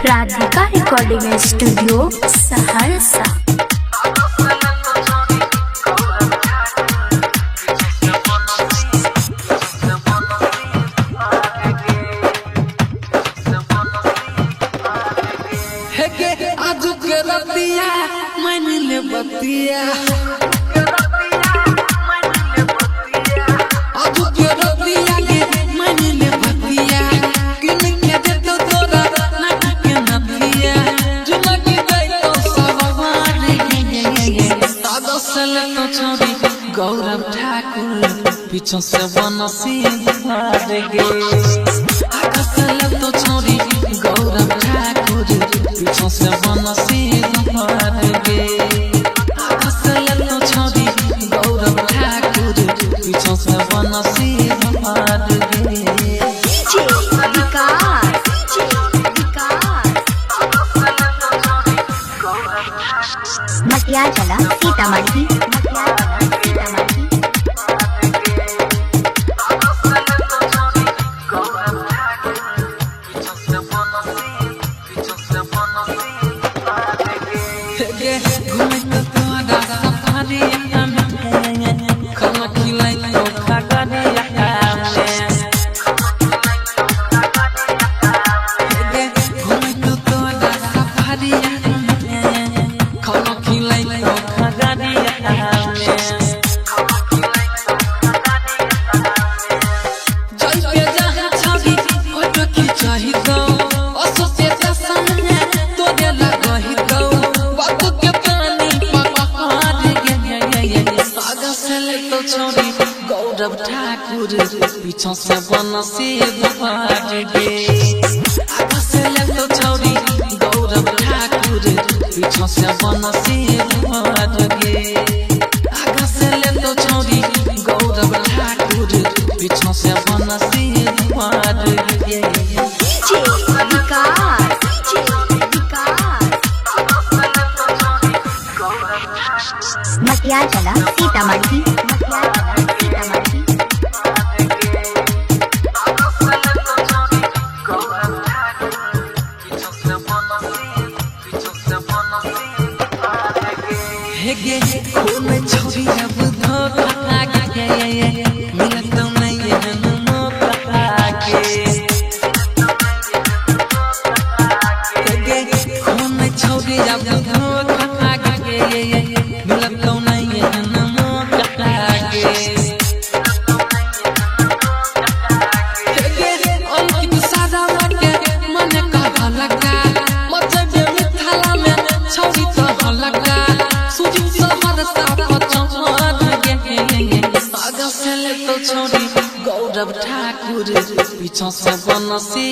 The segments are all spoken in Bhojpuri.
Radhika recording studio Saharsa. बतिया गौरव ठाकुर पीछों से बनसी भर गे तो छोड़ी गौरव ठाकुर पीछों से बनसी भर गे तो छोड़ी गौरव ठाकुर पीछों से बनसी भर गे मटिया चला सीतामढ़ी। गौरव ठाकुर पीछों से बनसी भर गे तो छोड़ी गौरव ठाकुर पीछों से बनसी भर गे तो छोड़ी गौरव ठाकुर पीछों से बनसी भर गे मटिया चला सीतामढ़ी। छोड़ी अब धोखा मिलत नहीं है मौका के छोड़ी अब धोखा मिलत नहीं है मौका के अंकित सादा के मन का लगा मजे मिथला में छोड़ी तो लगा छोड़ी गौरव ठाकुर पीछों से बनसी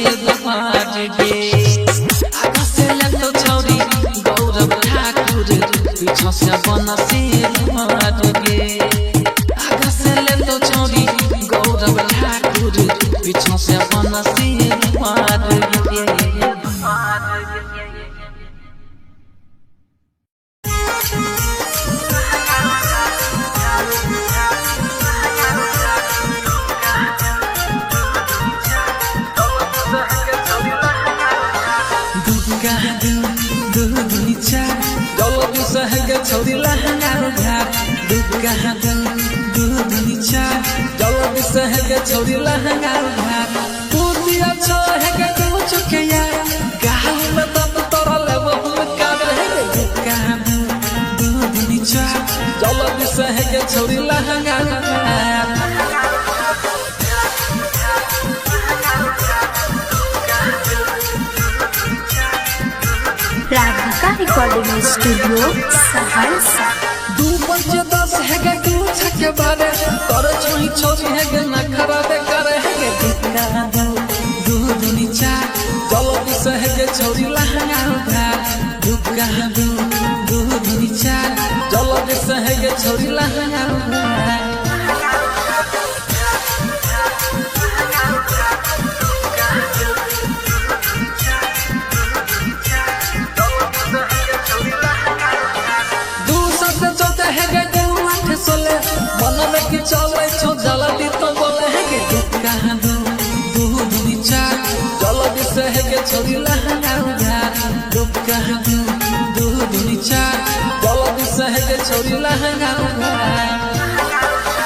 भर गे तो छोड़ी गौरव ठाकुर पीछों से बनसी भर गे तो छोड़ी गौरव ठाकुर पीछों से बनसी भर गे। छोड़ी लहंगा घाट दुर्गा दूध नीचा जल्दी से है छोड़ी लहंगा घाट तू दिया छो है तू चुकिया गाल में तब तोरा ले बहुत का रहे दुर्गा दूध नीचा जल्दी से है छोड़ी लहंगा घाट राधिका रिकॉर्डिंग स्टूडियो सहरसा। 2:10 है तू छके बारे तोर छोई छोरी है ना खराब करे है दुर्गा दूध नीचा जल्दी से है छोरी लहंगा घाट दुर्गा दूध नीचा जल्दी से है छोरी लहंगा घाट मन में कि चले छो जल्दी तो बोले है कि दुर्गा दुका दू दुनी चार जल्दी सहज छोरी लहंगा उघार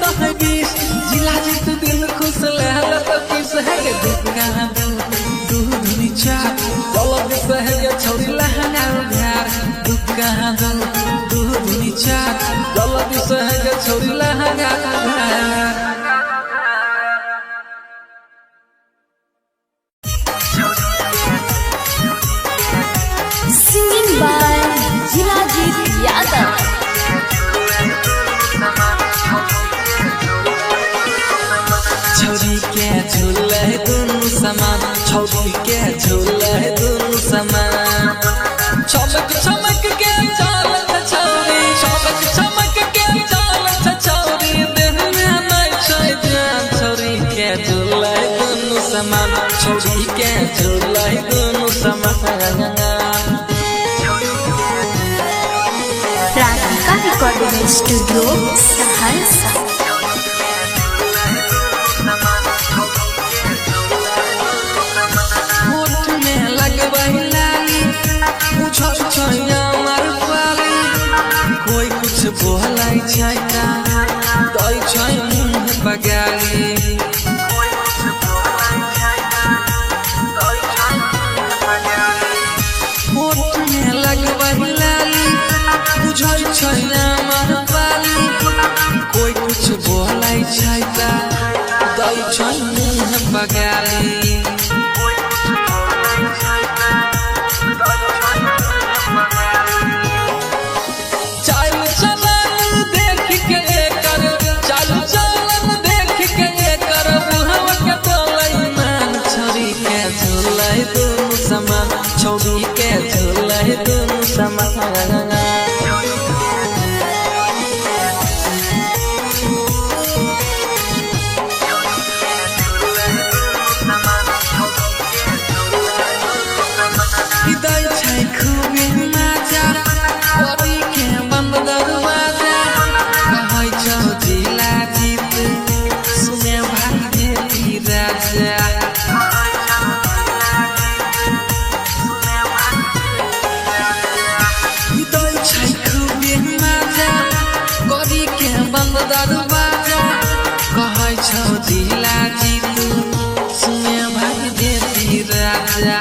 जिला जी तू दिल खुश लहला तो किस है के दुका दू दुनी चार जल्दी सहज छोरी लहंगा उघार दुका दू दुनी चार जल्दी सहज छोरी लहंगा उघार Singing by Jilajit Yadav. छोरी के झूले दोनों समान छोरी के झूले दोनों समान चमक चमक के चाल छछौरी चमक चमक के चाल छछौरी देह में नहीं छोई जान छोरी के झूले दोनों समान छोरी के झूले दोनों समान राधिका रिकॉर्डिंग स्टूडियो सहरसा। कोई कुछ बोलाई छाइता दई छाई मुंह बगाली होठ में लगवही लाली बुझाई छैना मार पाली कोई कुछ बोलाई छाइता दई छाई मुंह बगाली छोड़ी के झूले दोनों समान हृदय छै खूबे नाचा परी के बंद दरवाजा कहै छौ जिला जीत सुने भाई देती राजा दरवाजा कहै छौ जिला जीतू सुने भाई देती राजा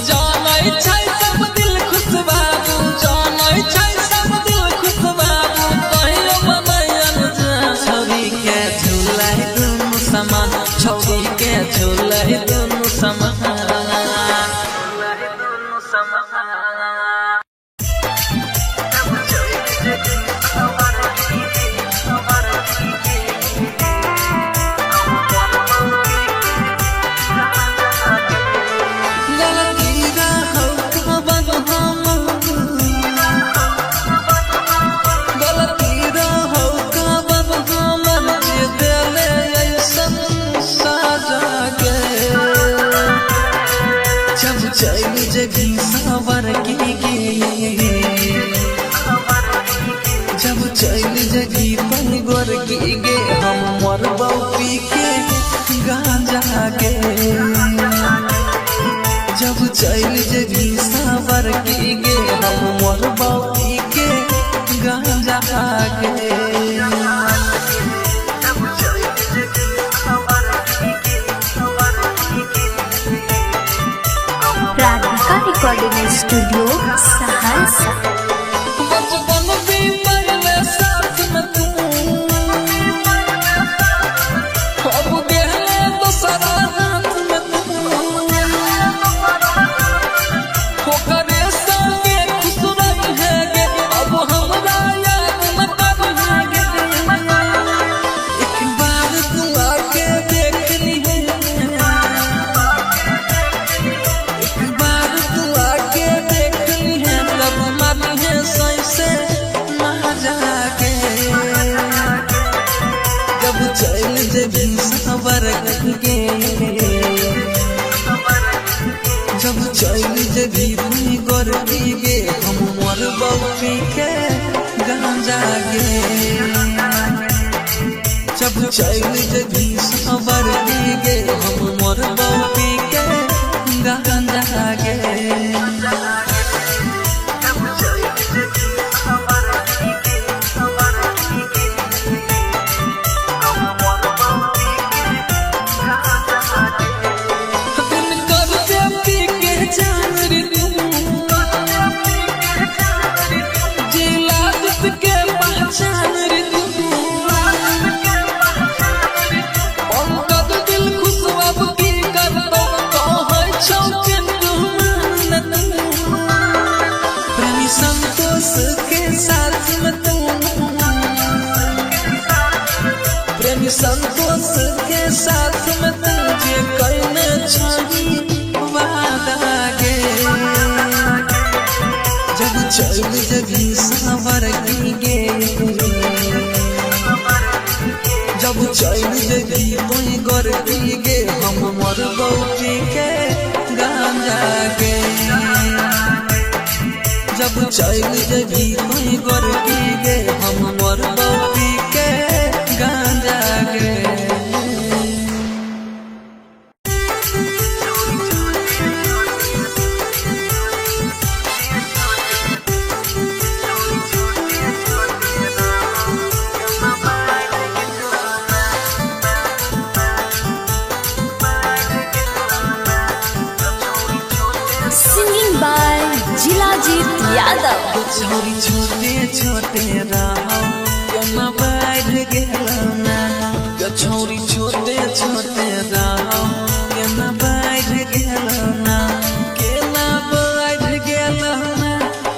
जानै छै सब दिल खुश बाबू जानै छै सब दिल खुश बाबू कहियो मनैन छौरी के झूलै दुनू समान छौरी के झूलै दुनू समान जगी सवर के जब चल जगी पन गोर के हम मर पी के गांजा गे जब चल जगी सवर के हम मर पी के गांजा गे राधिका रिकॉर्डिंग स्टूडियो सहरसा। बचपन बीतल में साथ में तू अब गहले दूसरा हाथ में तू होकरे संगे खुश रही है गे अब हमरा याद मत है गे एक बार तू आके देख ली एक बार तू आके देख ली है तब मन जागे जब चल जगी सबर गे हम मोर बौटी के गान जागे संतोष के साथ में तुझे कहने छही वादा गे जब चल जगी सवर गे जब चल जगी कोई गोर गे हम मोर बौटी के गान जागे जब चल जगी कोई गोर गे हम मोर बौटी के गान जागे Singing by Jilajit Yadav. छोरी छोटे छोटे रहो केना बैठ गेलना छोरी छोटे छोटे रहो केना बैठ गेलना केना बैठ गेलना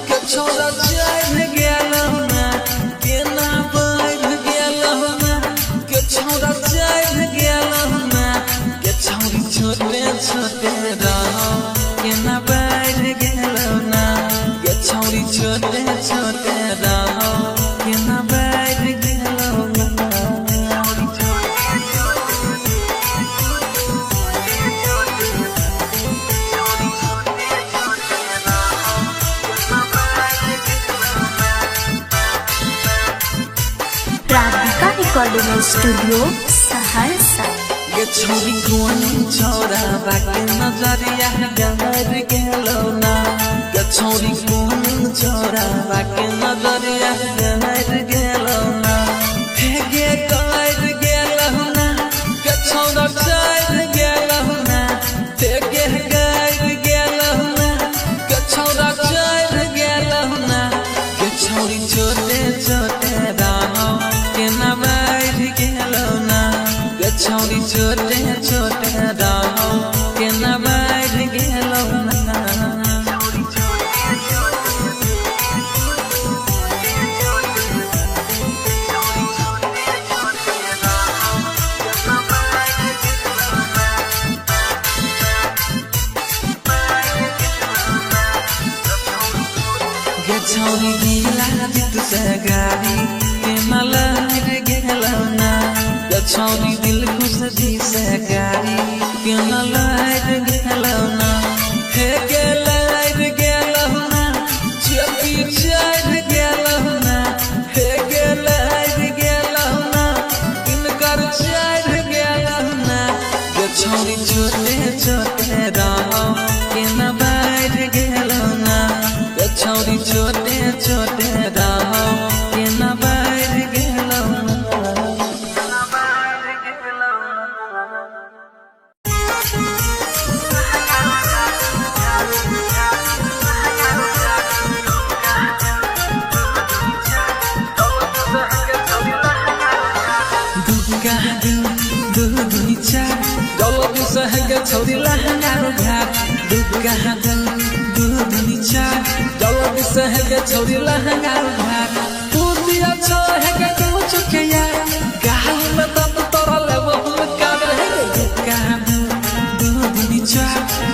के छोरा चढ़ गेलना केना बैठ गेलना के छोरा चढ़ गेलना के छोरी छोटे छोटे रहो केना बैठ गेलना के छोरी छोटे छोटे रहो केना बैठ गेलना Radhika Recording Studio, Saharsa. ये छोरी कौन छोरा बाके नजरिया डर गेलो ना ये छोरी कौन छोरा बाके नजरिया डर गेलो ना हेगे कर गेलो ना के छोरा चढ़ गेलो ना हेगे कर गेलो ना के छोरा चढ़ गेलो ना के छोरी छोटे छोटे रहो के ना बैठ गेलो ना छोरी छोटे छोटे रहो के न बैठ गेलो ना छोरी दिला जित से गाड़ी के न लहर गेलो ना छोरी दिल खुश दी से गाड़ी के न लहर गेलो ना हे के लहर गेलो ना चपी चढ़ गेलो ना हे के लहर गेलो ना इनकर चढ़ गेलो ना छोरी छोटे छोटे रहो के न बैठ गेलो ना छोरी छोटे छोटे रहो के न बैठ गेलो ना छोरी लहंगा घाट दुर्गा दूधनी चा जल्द से है छोरी लहंगा घाट तू दिया छो है के तू चुके यार गाल में दम तोरा ले वो कर है दुर्गा दूधनी चा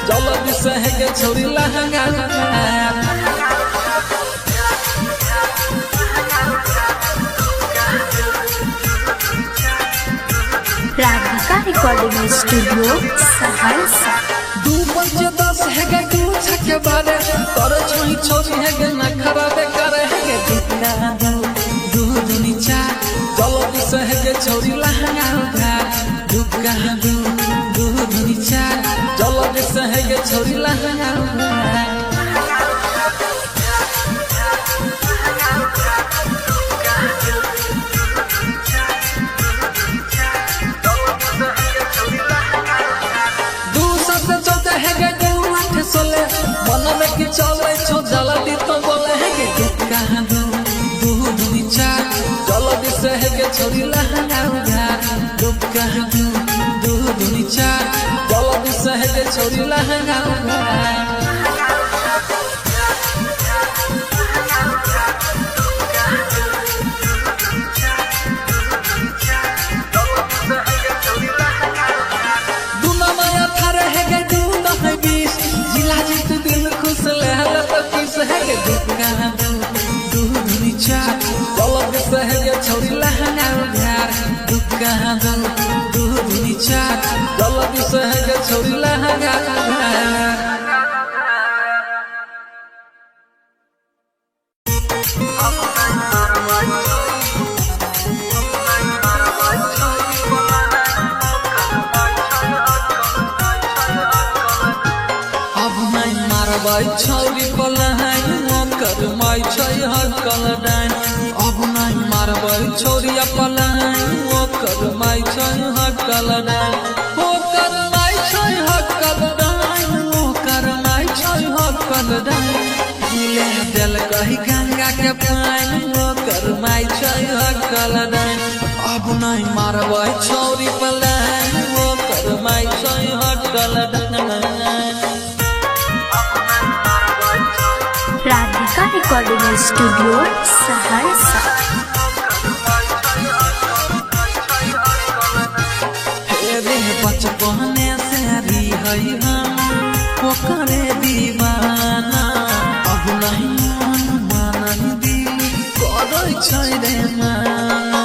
जल्द से है छोरी लहंगा घाट Radhika Recording Studio, Saharsa. 2-5-10 है तू छके बारे तोर छोरी छोरी है ना खराबे करे है दुर्गा चार जल्दी से है के छोरी लहंगा सोले मन में कि चले छो जल्दी तो बोले है कि कहां दू दूनी चार जल्दी से है के छोरी लहंगा उधार कहां दू दूनी चार जल्दी से है के छोरी लहंगा उधार छोरी लहंगा उधार कहां दू दूनी चार जल्दी से है के छोरी लहंगा उधार छोरी पलायन कर माई छै हकल डाइन अब नहीं मारबै छोरी पलायन कर माई छै हकल डाइन ओ कर माई छै हकल डाइन ओ कर माई छै हकल डाइन ले दिल कही गंगा के पाइन ओ कर माई छै हकल डाइन अब नहीं मारबै छोरी पलायन ओ कर माई छै हकल डाइन राधिका रिकॉर्डिंग स्टूडियो सहरसा बचपने से री है हम ओकरे दीवाना अब नहीं मन दिल करै छै रे माना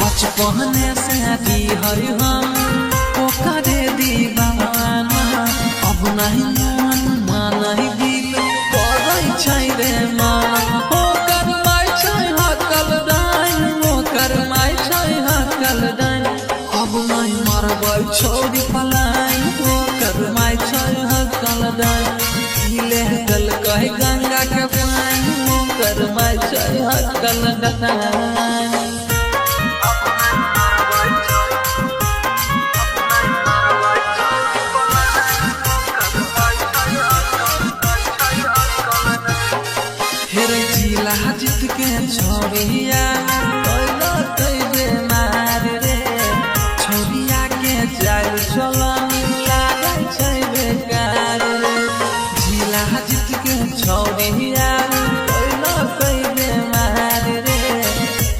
बचपने से री है हम ओकरे दीवाना अब नहीं मन दिल करै छै रे माना ओकर माय छै हकल डाइन ओकर माय छै हकल डाइन अब नहीं मारबै छोरी पलायन ओकर माय छै हकल डाइन ले गल कहे गंगा के पाइन ओकर माय छै हकल डाइन जित के छोरिया बेमार रे छोरिया के जाय चलन लागै छै बेकार रे जिला जित के छोरिया बेमार रे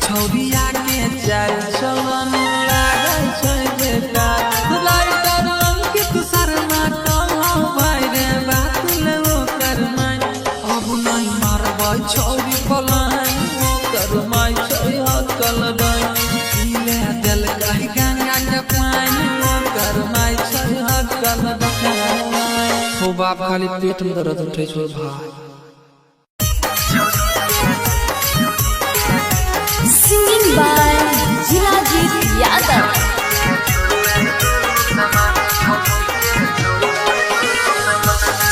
छोरिया के जाय चलन लागै छै बेकार राइटर अंकित शर्मा कहौ भाई रे बात ले ओकर मन अब नहीं मारबै छोरी पलायन ओकर माय छै हकल डाइन ले दिल कही गंगा के पाइन ओकर माय छै हकल डाइन हो बाप खाली पेट में दर्द उठै छौ भाई सिंगिंग बाय जिलाजीत यादव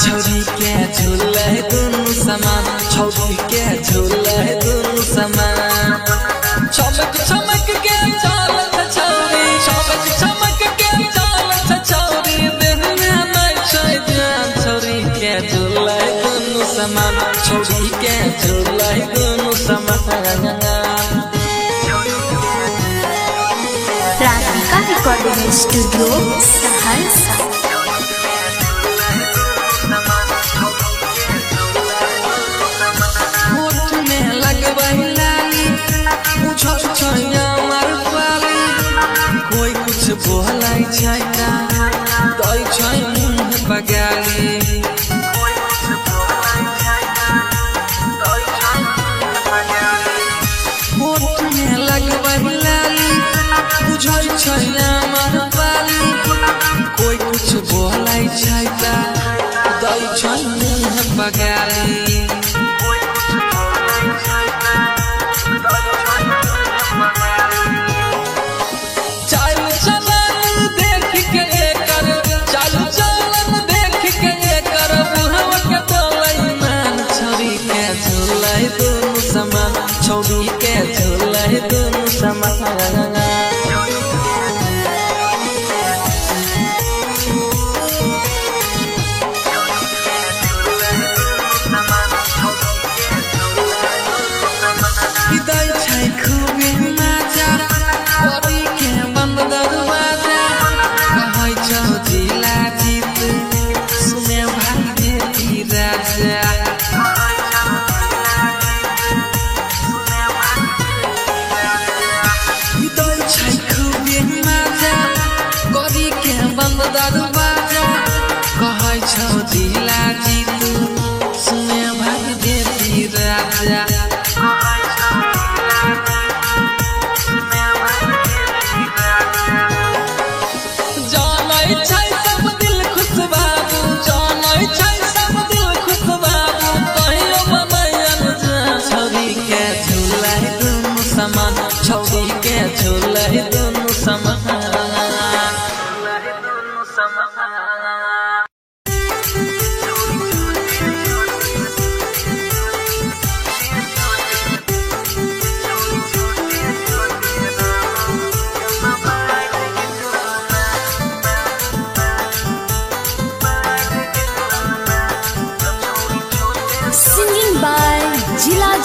छोरी के झूले दुनु समान छोरी के झूले दुनु समान चमक चमक के चालत छोरी चमक चमक के चालत छोरी देह में मैं छै जान छोरी के झूले दुनु समान छोरी के झूले दुनु समान राधिका रिकॉर्डिंग स्टूडियो सहरसा कोई कुछ बोलै छै दै छै मुँह बगाली होठ में लगबै लाली बुझै छै हमर पाली कोई कुछ बोलै छै दै छै मुँह बगाली चाल चलन देख के कर चाल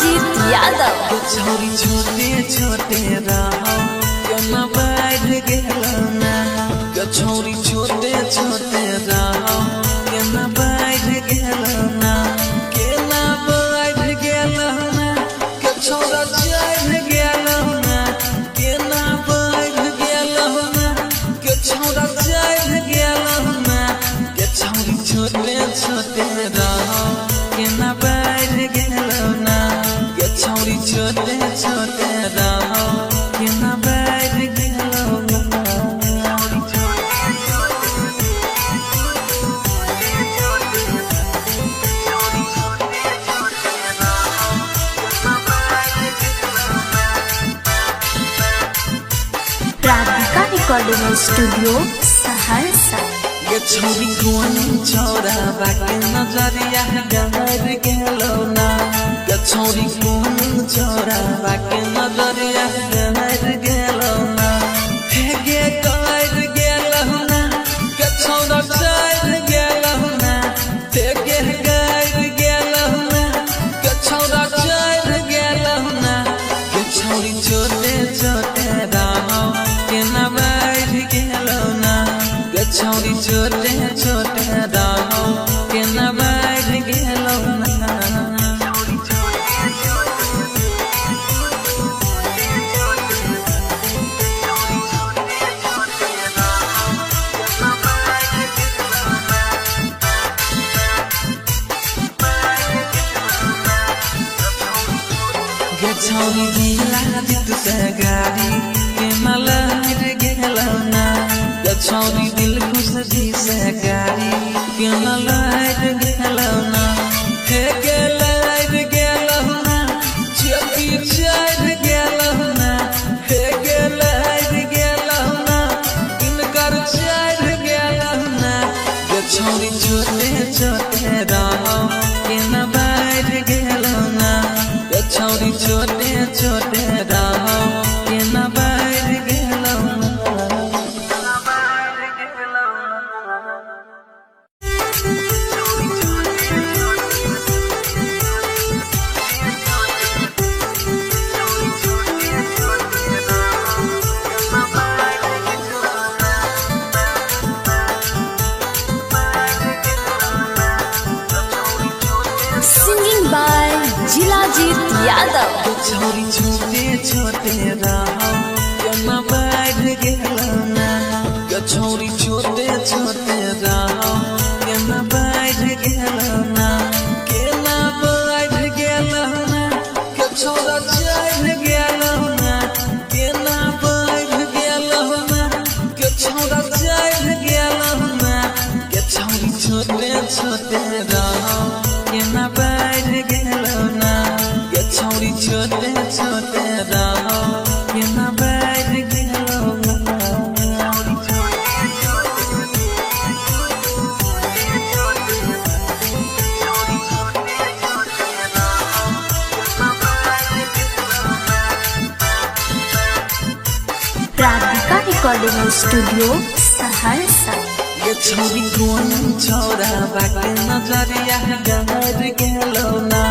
जिलाजीत यादव। छोरी छोटे छोटे रहो केना बढ़ गेलो ना छोरी छोटे छोटे रहो केना बढ़ गेलो ना केना बढ़ गेलो ना छोरा चढ़ गेलो ना केना बढ़ गेलो ना छोरा चढ़ गेलो ना छोरी छोटे छोटे रहो केना बढ़ गेलो ना छोरी छोटे छोटे रहो केना बढ़ गेलो ना राधिका रिकॉर्डिंग स्टूडियो सहरसा। छोरी कौन छोरा बाके नजरिया डर गेलो ना छोरी कौन छोरा बाके नजरिया डर गेलो ना हेगे कर गेलो ना छोरा चढ़ गेलो ना हेगे कर गेलो ना छोरा चढ़ गेलो ना छोरी छोटे छोटे रहो केना बढ़ गेलो ना छोरी छोटे छोटे रहो केना बढ़ गेलो ना छोरी दिलाजित से गाड़ी के मलहर गेलो ना छोरी दिल खुश दी से गाड़ी के मलहर गेलो ना हे गेलर गेलो ना चकी चढ़ गेलो ना हे गेलर गेलो ना इनकर चढ़ गेलो ना छोरी छोटे छोटे रहो केना बढ़ गेलो ना छोरी छोटे छोटे रहो केना बढ़ गेलो ना सिंगिंग बाय जिलाजीत यादव। छोरी छोटे छोटे रहो केना बढ़ गेलो ना छोरी छोटे छोटे रहो केना बढ़ गेलो ना केना बढ़ गेलो ना छोरा चढ़ गेलो ना केना बढ़ गेलो ना छोरा चढ़ गेलो ना छोरी छोटे छोटे रहो केना बढ़ गेलो ना छोरी छोटे छोटे रहो केना बढ़ गेलो ना राधिका रिकॉर्डिंग स्टूडियो सहरसा। छोरी कौन छोरा बाके नजरिया डर गेलो ना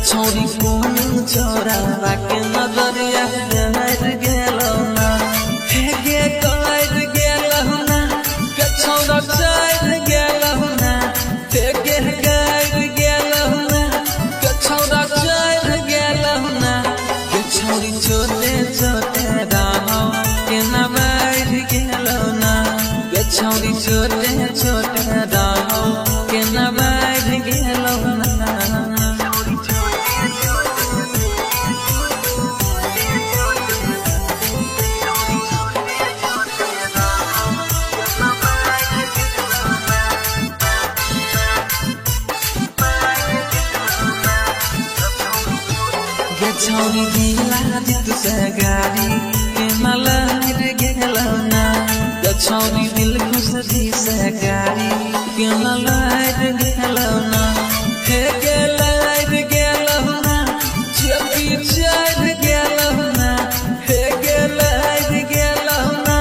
छोरी कौन छोरा बाके नजरिया डर गेलो ना हेगे कर गेलो ना छोरा चढ़ गेलो ना हेगे कर गेलो ना छोरा चढ़ गेलो ना छोरी छोटे छोटे रहो केना बढ़ गेलो ना छोरी छोटे छोटे रहो केना बढ़ गेलो ना छोरी दिलाजित से गाड़ी के मलहर गेलो ना छोरी दिल खुश दी से गाड़ी के मलहर गेलो ना हे गेलर गेलो ना चकी चढ़ गेलो ना हे गेलर गेलो ना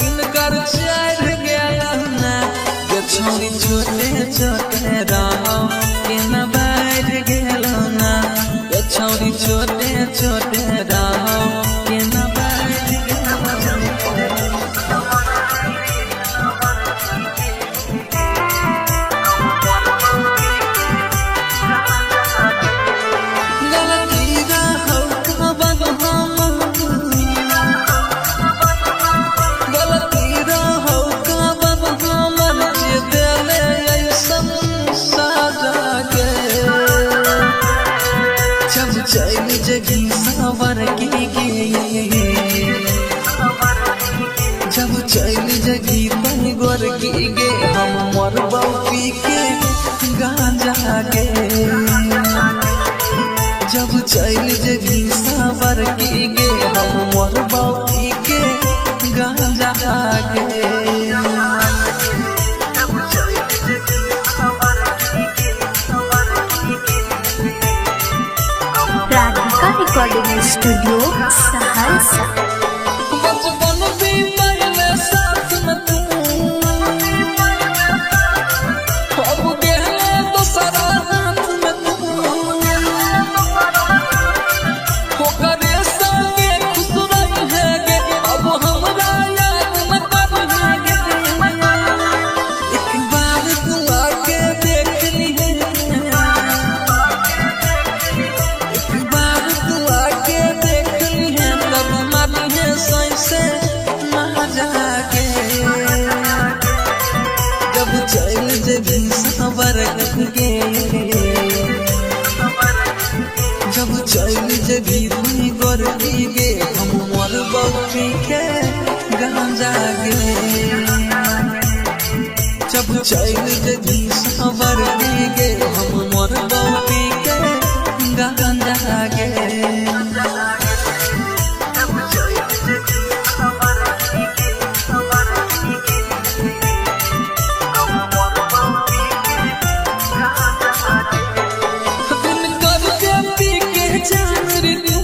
इनकर चढ़ गेलो ना छोरी छोटे छोटे रहो केना बढ़ गेलो ना छोरी पी के गांजा के जब चल जेबी सावर की गे हम मरबा पी के गांजा के राधिका रिकॉर्डिंग स्टूडियो सहरसा। बचपन भी पहले साथ में तू अब गहले दूसरा हाथ में तू होकरे संगे खुश रही है गे अब हमरा याद न कर गे एक बार तू आके देख ली है एक बार तू आके देख ली है तब मानी है सैसे मजा के जब चल जेबी सावर के जब चल जेबी तुई गोर की गे हम मरबा पी के गांजा गे जब चल जेबी सावर गे हम मरबा पी के गांजा गे दिन करके पी के जान रे तू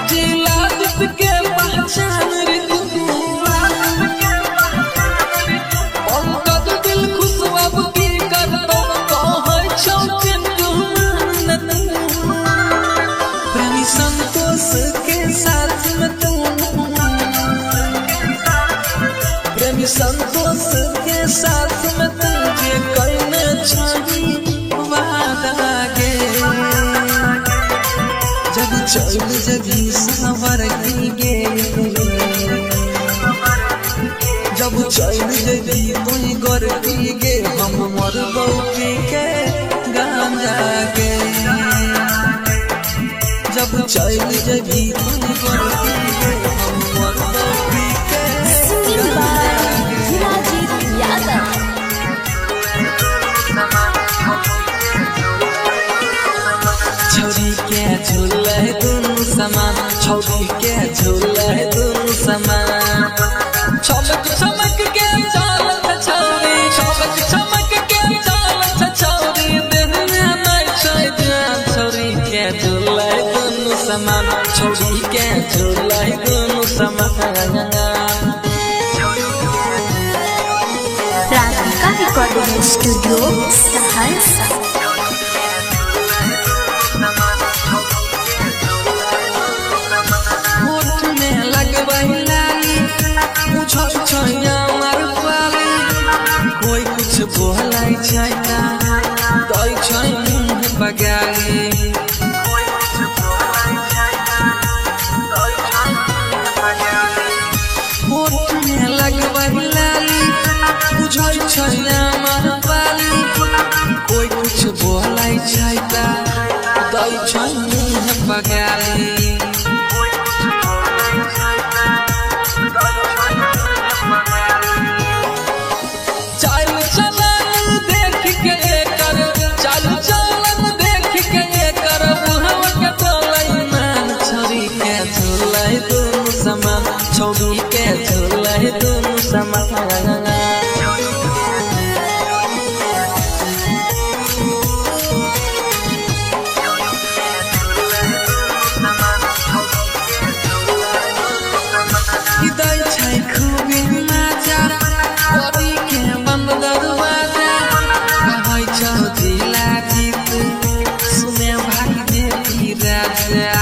जिला जित के पहचान रे तू पंकज दिल खुश अब की कर दो कहै छौ चिंटू मान तू प्रेमी संतोष के साथ में तू प्रेमी संतोष के साथ में तुझे कहने छही वादा गे जब चल जेबी सावर की गे जब चल जेबी तुई गोर की गे हम मरबौ पी के गांजा गे जब चल जेबी तुई गोर की गे हम मरबौ पी के सिंगिंग बाय जिलाजीत यादव। छौरी के झूले दुनु समान छौरी के झूले दुनु समान चमक चमक के चालत छौरी चमक चमक के चालत छौरी देह में नहीं छै जान छौरी के झूले दुनु समान छौरी के झूले दुनु समान राधिका रिकॉर्डिंग स्टूडियो सहरसा। होठ में लगबही लाली बुझल छैया मार पाली कोई कुछ बोलै छै ना दै छै मुँह बगाली होठ में लगबही लाली बुझल छैया मार पाली कोई कुछ बोलै छै ना दै छै मुँह बगाली चल चलन देख के कर चल चलन देख के कर बुढ़वा के बोलै मान छौरी के झूलै दुनु समान छौरी के झूलै दुनु समान दै छै खूबे मजा करी के बंद दरवाजा कहै छौ जिला जीत सुने भाई देवी राजा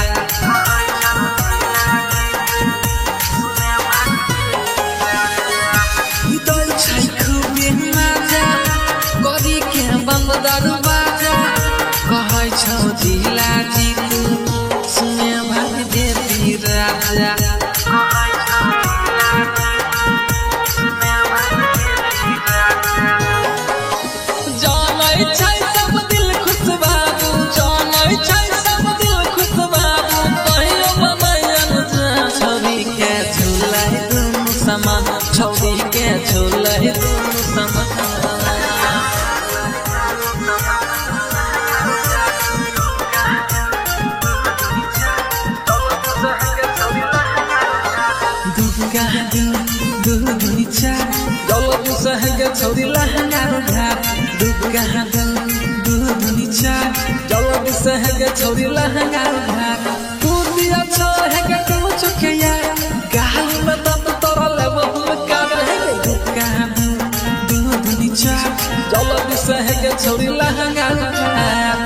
सहगे छोरी लहंगा घाट दुर्गा दूध नीचा जल्दी सहगे छोरी लहंगा घाट तू दिया छो है तू चुकिया गाल में दम तोरा लेवो का है दुर्गा दूध नीचा जल्दी सहगे छोरी लहंगा घाट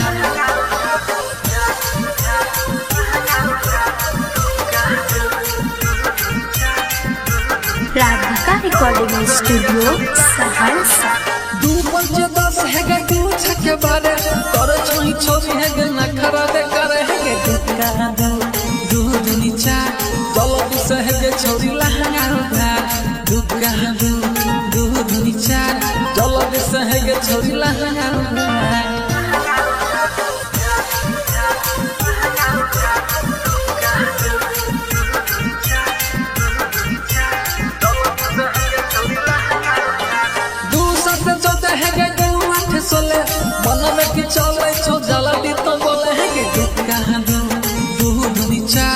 राधिका रिकॉर्डिंग स्टूडियो सहरसा। 2-5-10 है तू छके बारे तोर छोई छोरी है नखरा दे करे है दुर्गा दूध नीचा जल्दी सहगे छोरी लहंगा घाट दुर्गा दूध नीचा जल्दी सहगे छोरी लहंगा घाट सोले मन में कि चले छो जल्दी तो बोले है कि दुर्गा दूध नीचा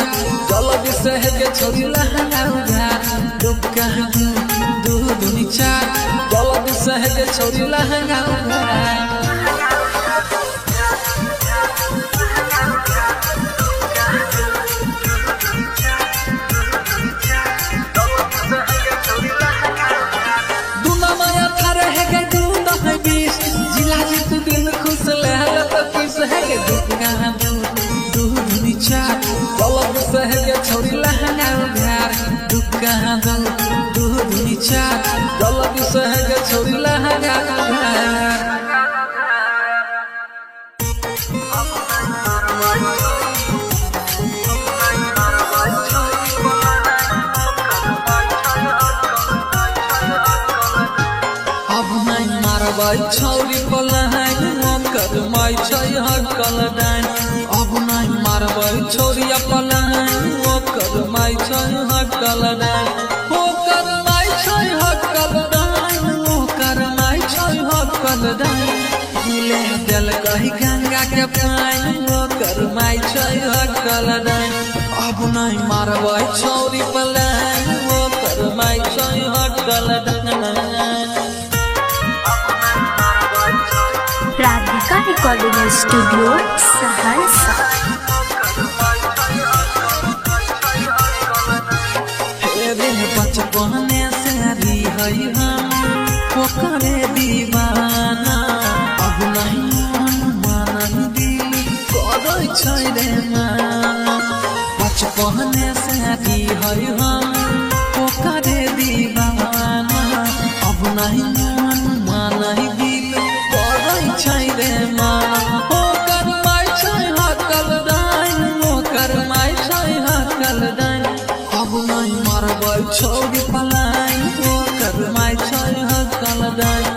जल्दी सहगे छोरी लहंगा घाट दुर्गा दूध नीचा जल्दी सहगे छोरी लहंगा घाट सहगे छोरी लहंगा घाट दुर्गा दूध नीचा जल्दी सहगे छोरी लहंगा घाट अब नहीं मारबै छोरी पलायन कर माई छै हकल डाइन अब नहीं मारबै छोरी पलायन कर माई छै हकल डाइन कर माई छै हकल डाइन कर माई छै हकल डाइन भूले दिल कही गंगा के पाइन कर माई छै हकल डाइन अब नहीं मारबै छोरी पलायन कर माई छै हकल डाइन राधिका रिकॉर्डिंग स्टूडियो सहरसा। बचपने से री है हम करे दीवाना अब नहीं मन दिल करे छै रे माना बचपने से री है हम करे दीवाना अब नहीं मन दिल करे छै रे माना कर माई छै हकल डाइन कर माई छै हकल डाइन अब नहीं मारबै छोरी पलायन कर माई छै हकल डाइन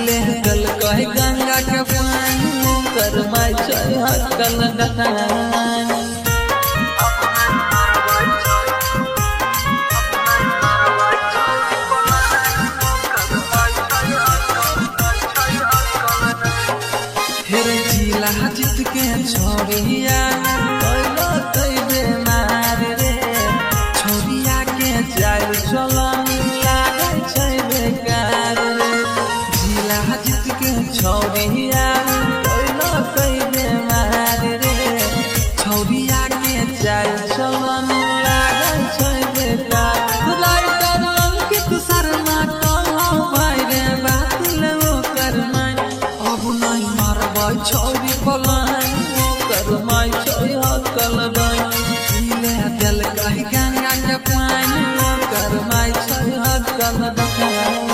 ले गल कहे गंगा के पानी कर माई छै हकल डाइन जीत के छोड़िया बेमार रे छोड़िया के जाय चलन लागे छै बेकार रे जिला जीत के छोड़िया बेमार रे छोड़िया के जाय चलन लागे छै बेकार लाइटर अंकित शर्मा कहो भाई रे बात ले कर मन अब नहीं मारबै छोरी पलायन कर माई छै हकल डाइन ले दिल कही गंगा के पानी कर माई छै हकल डाइन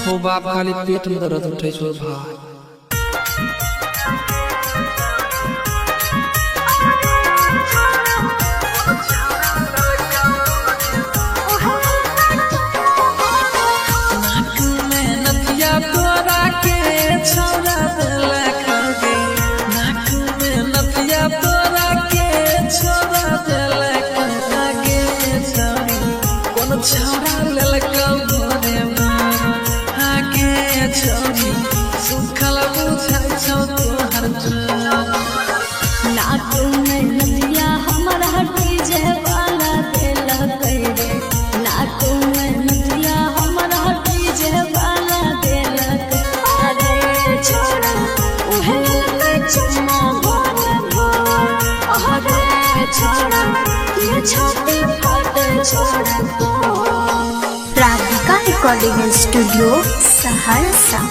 हो बाप खाली पेट में दर्द उठै छौ भाई छौड़ा ललका भोरे आगे छोरी सुखा राधिका रिकॉर्डिंग स्टूडियो सहरसा।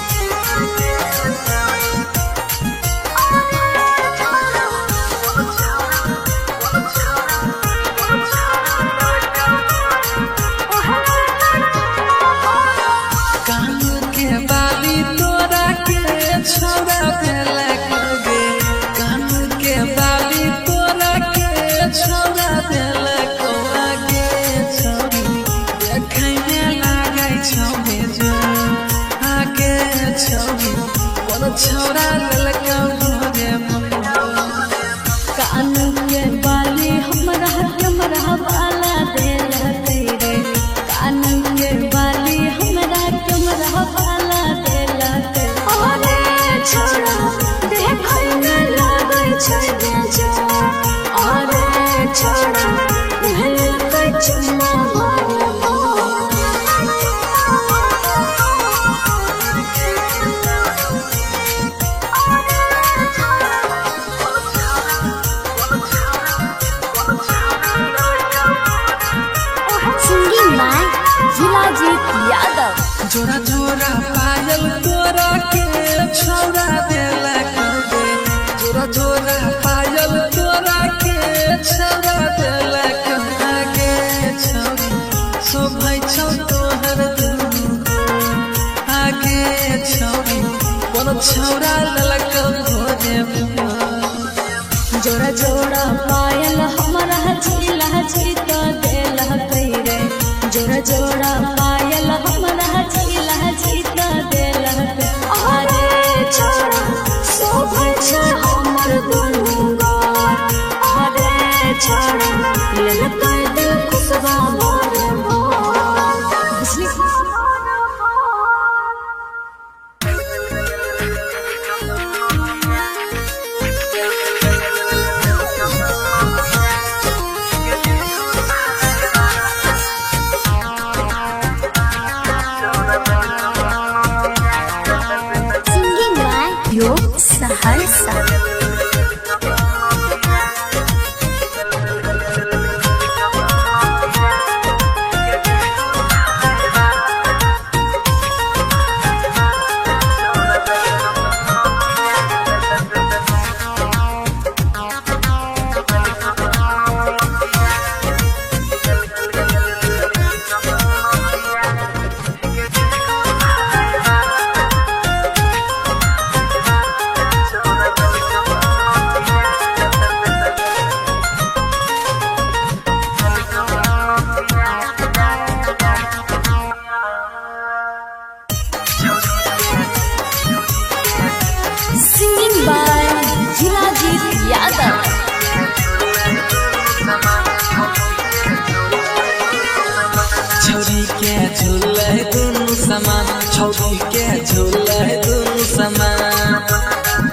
छौरा ललका भोरे कान के बाली हमरा बाला देल रे कान के बाली हमरा बाला देल अरे छोरा देखै में लागै छै बेजा अरे छोरा भेल कै चुम्मा जोरा जोरा पायल तोरा के छौरा देला दे जोरा जोरा पायल तोरा के छौरा देला के छौरी शोभै छौ तोहर दुनु आगे छौरी कोन छौरा ललका भोरे जोरा जोरा पायल हमरा झिला झित देला रे जोरा जोरा पायल हमरा झिला झित देला अरे छोरा शोभै छै हमर दुनु अरे छोरा ललका दिल खुशबा मोर सहरसा। छौरी के झूले दुनु समान छौरी के झूले दुनु समान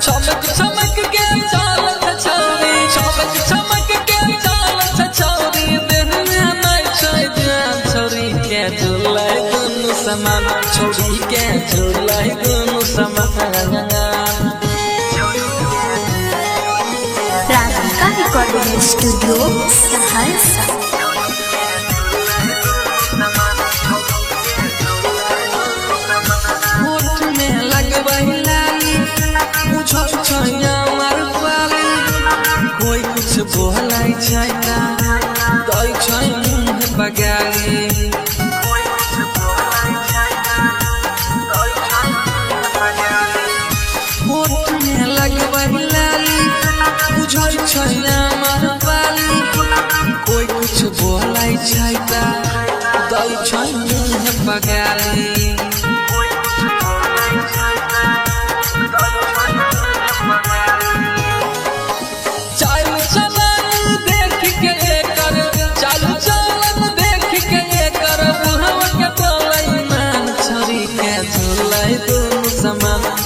चमक चमक के चालत छौरी चमक चमक के चालत छौरी देह में नहीं छै जान छौरी के झूले दुनु समान छौरी के झूले दुनु समान। Radhika recording studio Saharsa. कोई कुछ बोलै छै ना दै छै मुँह बगाली होठ में लगबै लाली बुझै छै हमर बाली कोई कुछ बोलै छै ना दै छै मुँह बगाली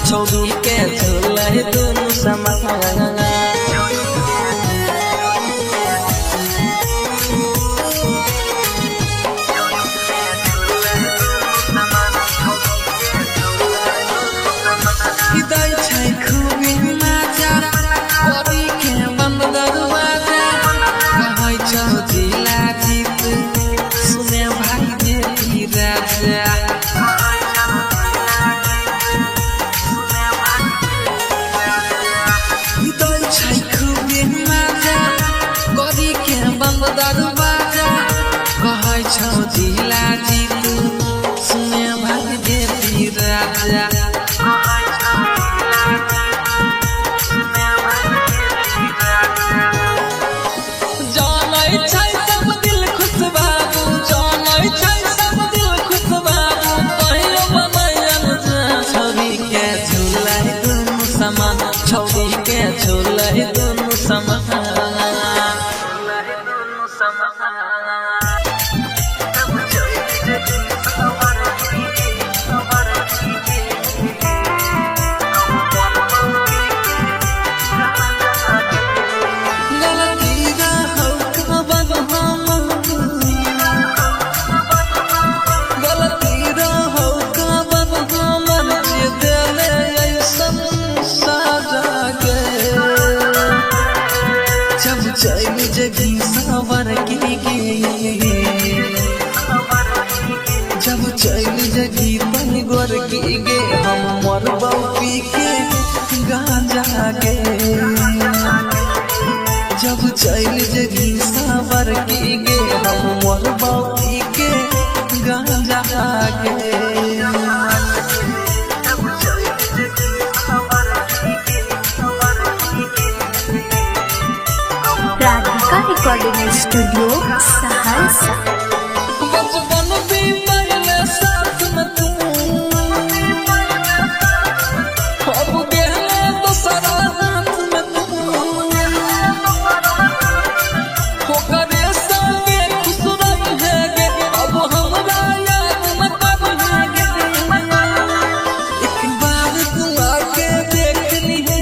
छौरी के झूले दुनु समान। दै छै खूबी मजा करी के बंद दरवाजा कहै छौ जिला जीत जागे जब चल जगी सावर की गे हम मोर बाकी के गांजा गे राधिका रिकॉर्डिंग स्टूडियो सहरसा। बचपन भी पहले साथ में तू अब गहले तो सारा हाथ में तू होकरे संगे खुश रहे गे अब हमरा याद में कब गे एक बार तू आके देख ली है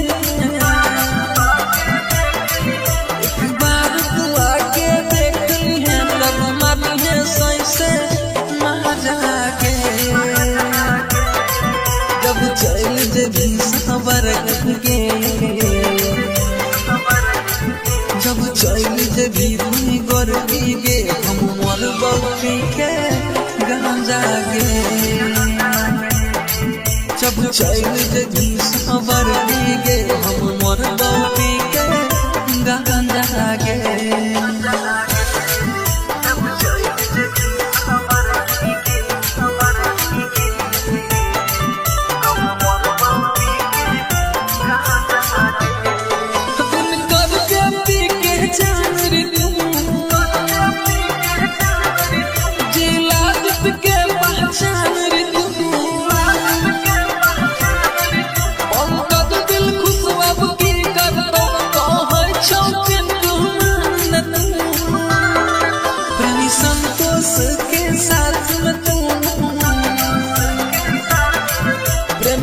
एक बार तू आके देख ली है तब मानी है सही से मजा के जब चल जगी सबर के जब चल जगी तुम गोर गे हम मोर बौकी के गांजा गे जब चल जगी सबर गे हम मोर बौकी के गांजा गे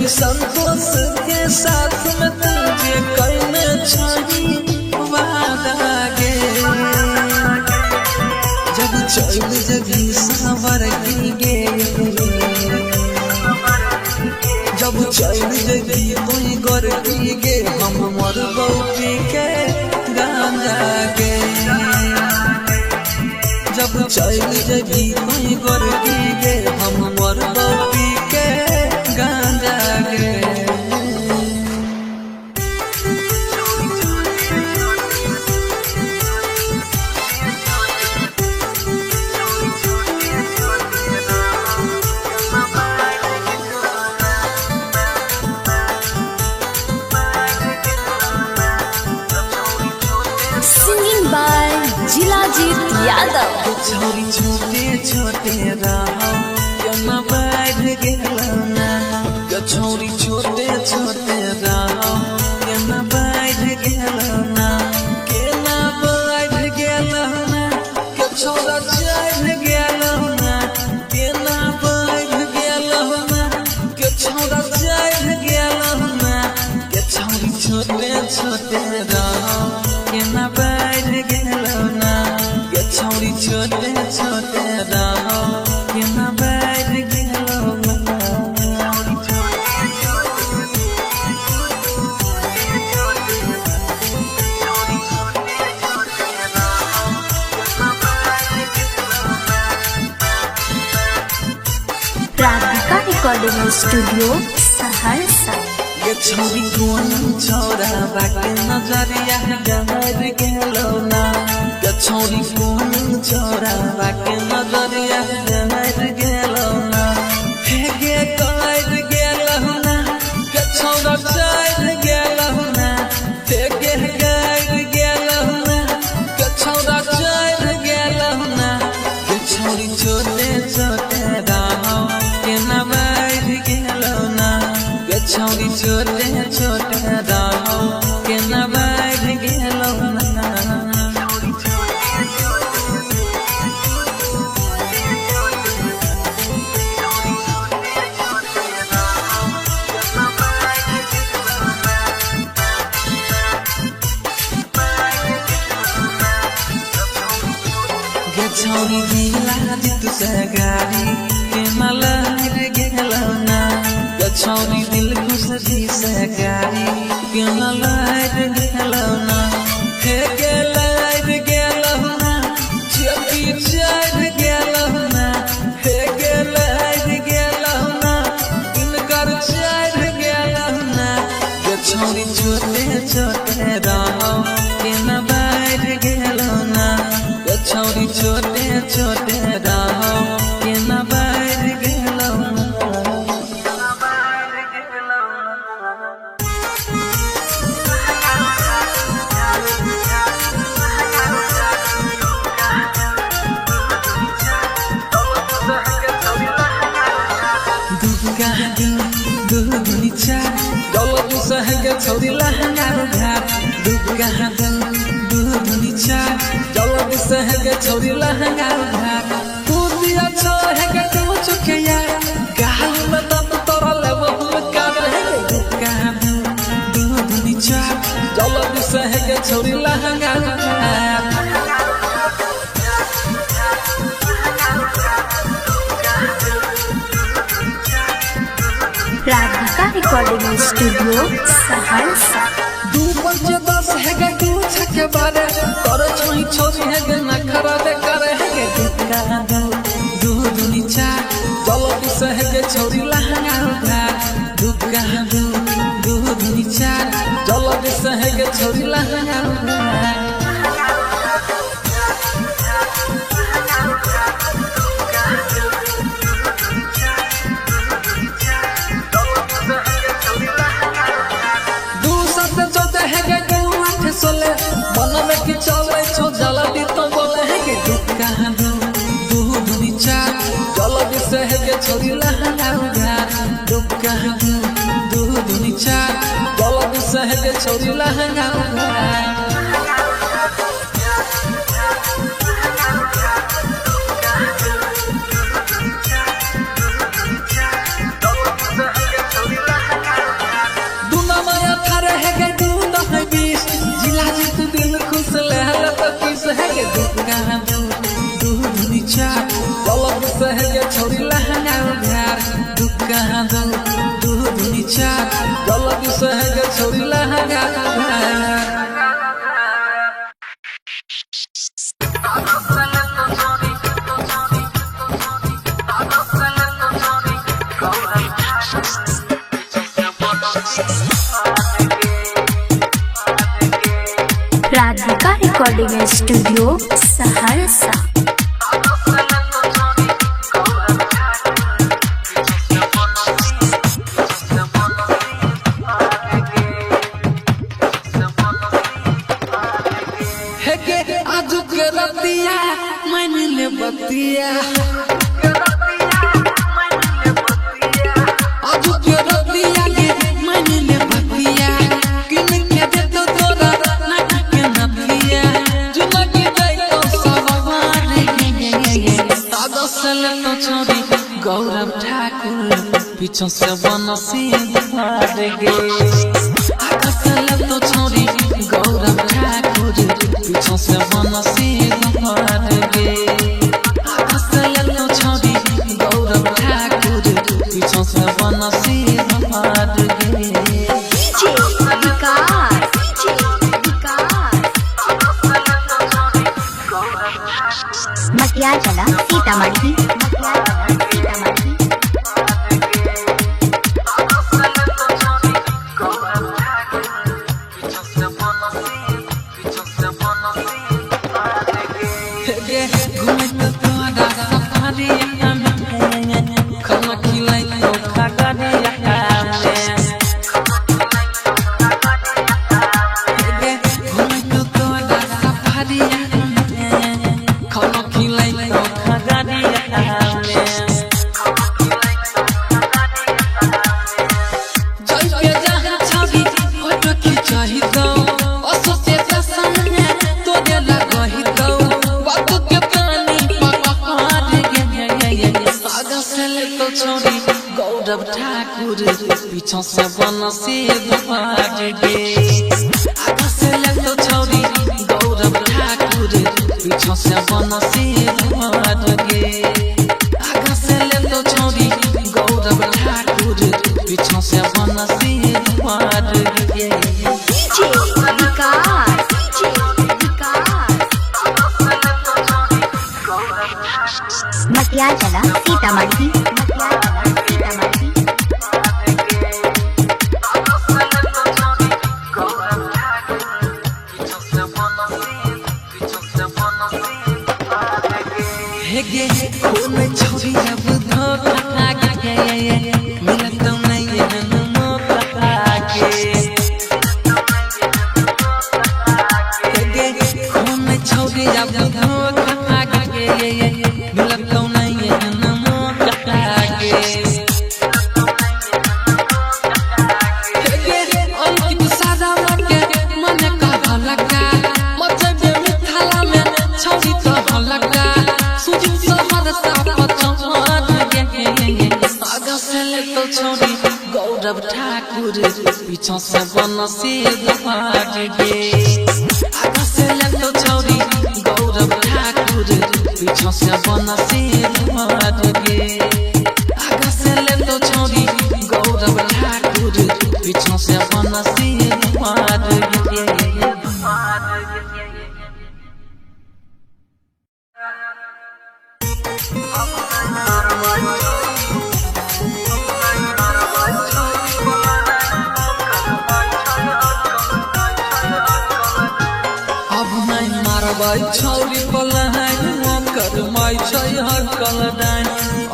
संतोष के साथ में तुझे करना चाहिए वादा गे जब चल जगी सावर गे जब चल जगी कोई गोर गे हम मोर बौकी के गांजा गे जब चल जगी कोई गोर गे हम मोर बौकी के गांजा गे सिंगिंग बाय जिलाजीत यादव। छोरी छोटे छोटे रहो केना बढ़ गेलना छोरी छोटे छोटे रहो केना बढ़ गेलना केना बढ़ गेलना के छोरा चढ़ गेलना केना बढ़ गेलना के छोरा चढ़ गेलना के छोरी छोटे छोटे रहो केना बढ़ गेलना के छोरी छोटे छोटे रहो केना बढ़ गेलना राधिका रिकॉर्डिंग स्टूडियो सहरसा। ये छोरी कौन छोरा बाके नजरिया गहर गेलौना ये छोरी कौन छोरा बाके नजरिया गहर गेलौना हे गे कर गेलौना के छोरा चढ़ गेलौना हे गे कर गेलौना के छोरा चढ़ गेलौना के छोरी छोटे छोटे रहो के न बढ़ गेलौना के छोरी छोटे छोटे रहो के न बढ़ गेलौना के छोरी दिला दित से गाड़ी के मलहर गेलौना के छोरी दिल खुशी से गाड़ी के मलहर गेलौना हे गेलहर गेलौना चली चढ़ गेलौना हे गेलहर गेलौना इनकर चढ़ गेलौना के छोरी छोटे चार जल्दी सहगे छोरी लहंगा घाट दुर्गा दूधनी चार जल्दी सहगे छोरी लहंगा घाट तू दिया छो है के तू चुके यार गाल में दम तोरा लेबो का रहे दुर्गा दूधनी चार जल्दी सहगे छोरी लहंगा घाट राधिका रिकॉर्डिंग स्टूडियो सहरसा। 2-5-10 है गे तू छके बारे तोर छोई छोरी है गे नखरा दे करे है गे दुका दूधनी चार जल्दी से है गे छोरी लहंगा घाट दुका दूधनी चार जल्दी से है गे छोरी लहंगा घाट सोले मन में कि चले छो जल्दी तो बोले है के दुका दूधनी चार जल्दी से है के छोरी लहंगा घाट दुका दूधनी चार जल्दी से है के छोरी लहंगा घाट दूधनी चार जल्दी से है के छोरी लहंगा घाट दुका दूधनी चार जल्दी से है के छोरी लहंगा घाट राधिका रिकॉर्डिंग स्टूडियो सहरसा। है के आज के रतिया मन ले बतिया आज के रतिया के मन ले बतिया किन के दे तो तोरा ना के नतिया जुमा के दे तो सवार सादा सल तो छोरी गौरव ठाकुर पीछे से बनसी भाग गे आकाशल तो छोरी गौरव ठाकुर पीछे से बनसी भाग गे आकाशल तो छोरी गौरव ठाकुर पीछे से बनसी भाग गे डीजे विकास मटिया चला सीतामढ़ी घूमे तो तोरा सफारी खाना खिलाई तो खा घूमे तो तोरा सफारी खाना खिलाई तो खा जय जहाँ छवि फोटो खिंचाही दो असोसे संगे तोरे लगही दो छोरी गौरव ठाकुर पीछे से बनसी भाग गे आगा से ले तो छोरी गौरव ठाकुर पीछे से बनसी भाग गे आगा से ले तो छोरी गौरव ठाकुर पीछे से बनसी भाग गे डीजे विकास मटिया चला सीतामढ़ी हे गे खून छोरी अब धोखा गे मिलत नहीं है मौका गे हे गे खून छोरी अब धोखा गे मिलत नहीं है मौका गे गौरव ठाकुर पीछा से बनसी भाग गे आगा से ले तो छौरी गौरव ठाकुर पीछा से बनसी भाग गे आगा से ले तो छौरी गौरव ठाकुर पीछा से बनसी भाग गे छौरी पलायन कर माई छै हकल डाइन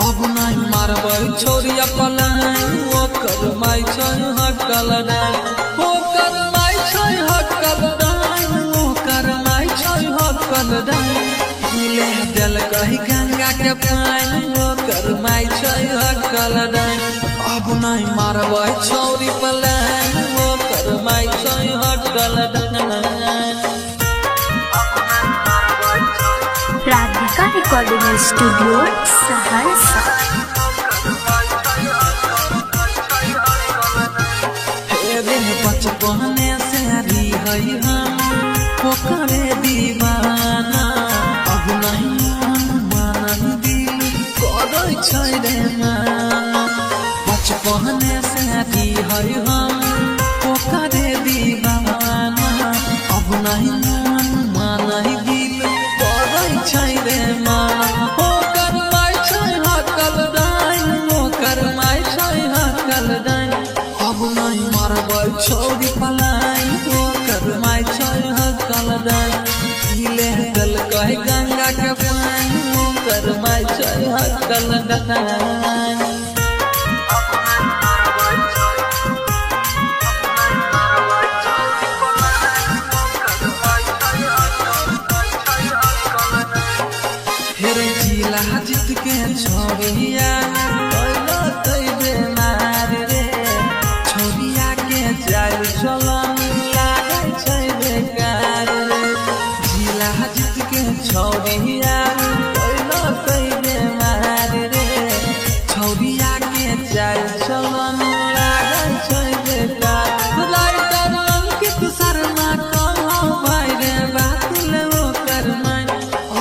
अब नहीं मारबै छौरी पलायन कर माई छै हकल डाइन ओ कर माई छै हकल डाइन ओ कर माई छै हकल डाइन मिले दिल कही गंगा के पाइन ओ कर माई छै हकल डाइन अब नहीं मारबै छौरी पलायन ओ कर माई छै हकल डाइन राधिका रिकॉर्डिंग स्टूडियो सहरसा। बचपने से री है हम ओकरे दीवाना अब नहीं मन दिल करै छै रे माना बचपने से री है हम ओकरे दीवाना अब नहीं मन दिल छै रे माना ओ कर माई छै हकल डाइन ओ कर माई छै हकल डाइन अब नहीं मारबै छौरी पलाइन ओ कर माई छै हकल डाइन ले गल कहे गंगा के पाइन ओ कर माई छै हकल डाइन जीत के छोरिया बेमार रे छोरिया के जाय चलन लागै छै बेकार रे जिला जीत के छोरिया बेमार रे छोरिया के जाय चलन लागै छै बेकार राइटर अंकित शर्मा कहौ भाई रे बात ले ओ कर माई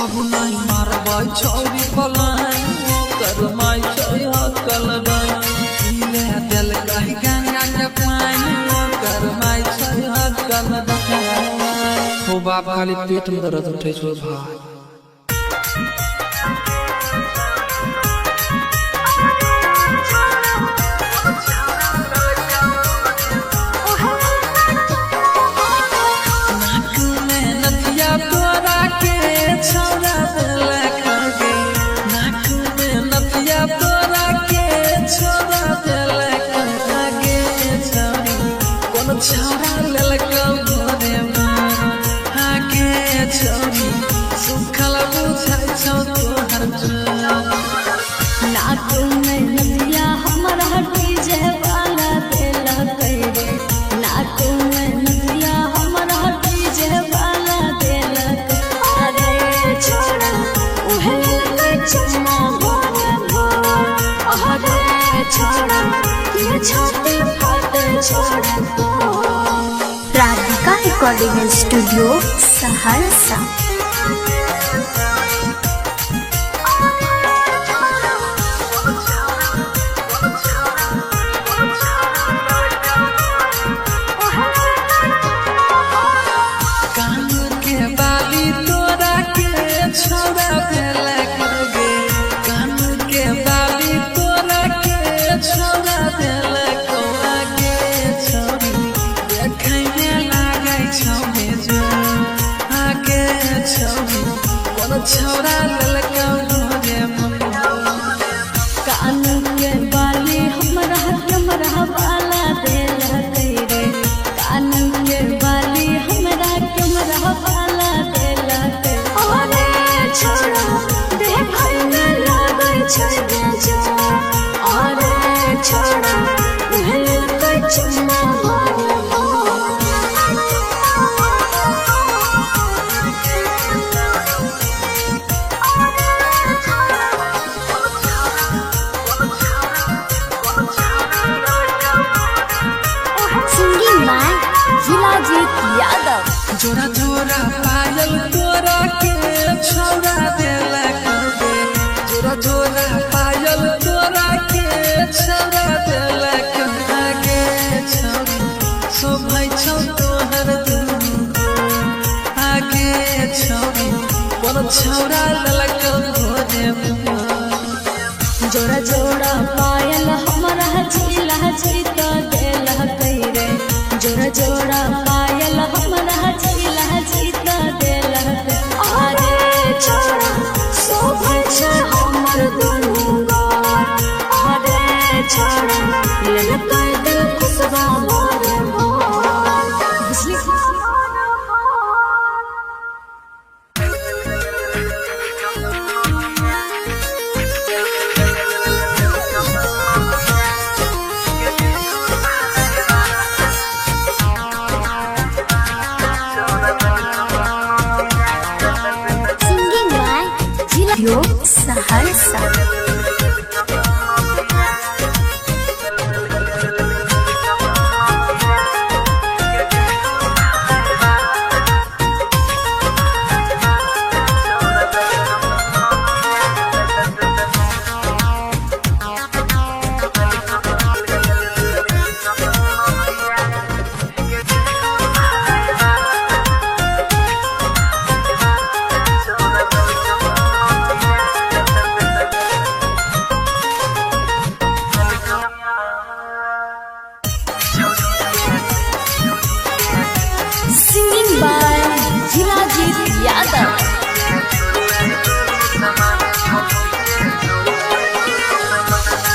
अब नहीं मारबै छौरी पलाइन कर माई छै हकल डाइन ले दिल कही गंगा के पाइन कर माई छै हकल डाइन हो बाप खाली पेट में दर्द उठै छौ भाई छौरा ललका घरे आगे छौरी सुखल बुझाइ छौ तोहर नाक में नदिया हमर हटी जे वाला देला रे नाक में नदिया हमर हटी जे वाला देला अरे छोड़ा उहे के चुमा भोरे भोर अरे छोड़ा ये छाती फाटे छोड़ा राधिका रिकॉर्डिंग स्टूडियो सहरसा। कान के बाली तोरा के छोड़ा देला करगे कान के बाली तोरा के छोड़ा देला कौआ के छोरी देखै में लागै छौ जो आगे छोरी कोन छौरा ललका घरे कान के बाली हमरा वाला देला रे कान के बाली हमरा वाला देला अरे छोड़ा देखै में लागै छै जो अरे छोड़ा उहे के चुमा छौरा ललक भोरे जोड़ा जोड़ा पायल हमरा झीला जीत देला रे जोड़ा जोड़ा पायल हमरा झीला जीत देला अरे छोड़ा शोभे छे हमर दुनू गार अरे छोड़ा ललक दिल खुशबा मोर मोर बुझली Singing by Studio Saharsa. Singing by Jilajit Yadav.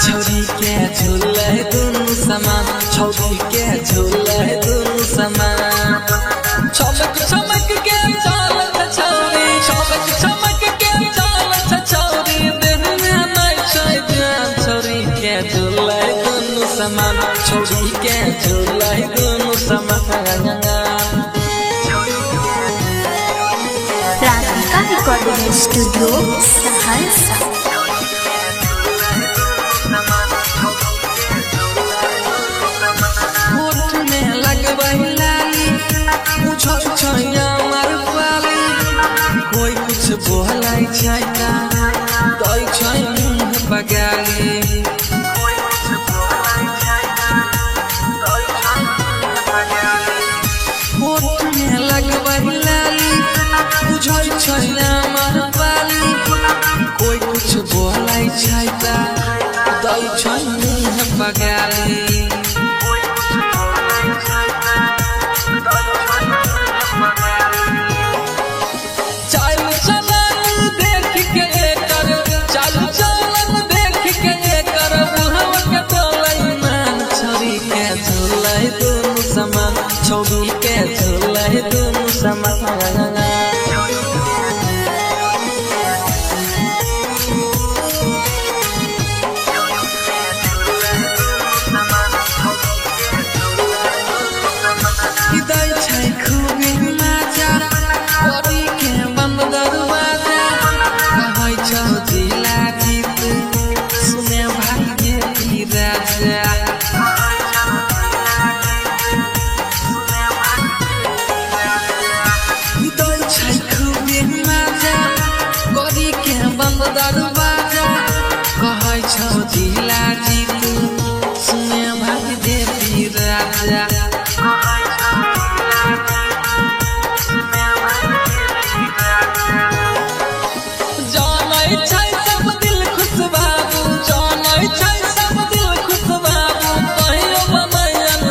छौरी के झूले दुनू समान छौरी के झूले दुनू समान चमक चमक के चालत छौरी चमक चमक के चालत छौरी देह में नहीं छै जान छौरी के झूले दुनू समान छौरी के झूले दुनू समान Radhika Recording Studio Saharsa. होठ में लगबही लाली पूछो छैया मार पाली कोई कुछ बोलाई छै ना दै छै मुंह बगाली होठ में लगबही लाली पूछो छैया मार पाली कोई कुछ बोलाई छै ना दै छै मुंह बगाली चालू चलन देख के कर चालू चलन देख के कर बुढ़वा के तोलाई मान छौरी के झूलाई दुनू समान छौरी के झूलाई दुनू समान दै छै खूबे मजा बड़ी के बंद दरवाजा कहै छौ जिला जीत सुने भाई के राजा दै छै खूबे मजा बड़ी के बंद दरवाजा कहै छौ जिला जीत सुने भाई के राजा जानै छै सब दिल खुश बाबू जानै छै सब दिल खुश बाबू कहियो बनैल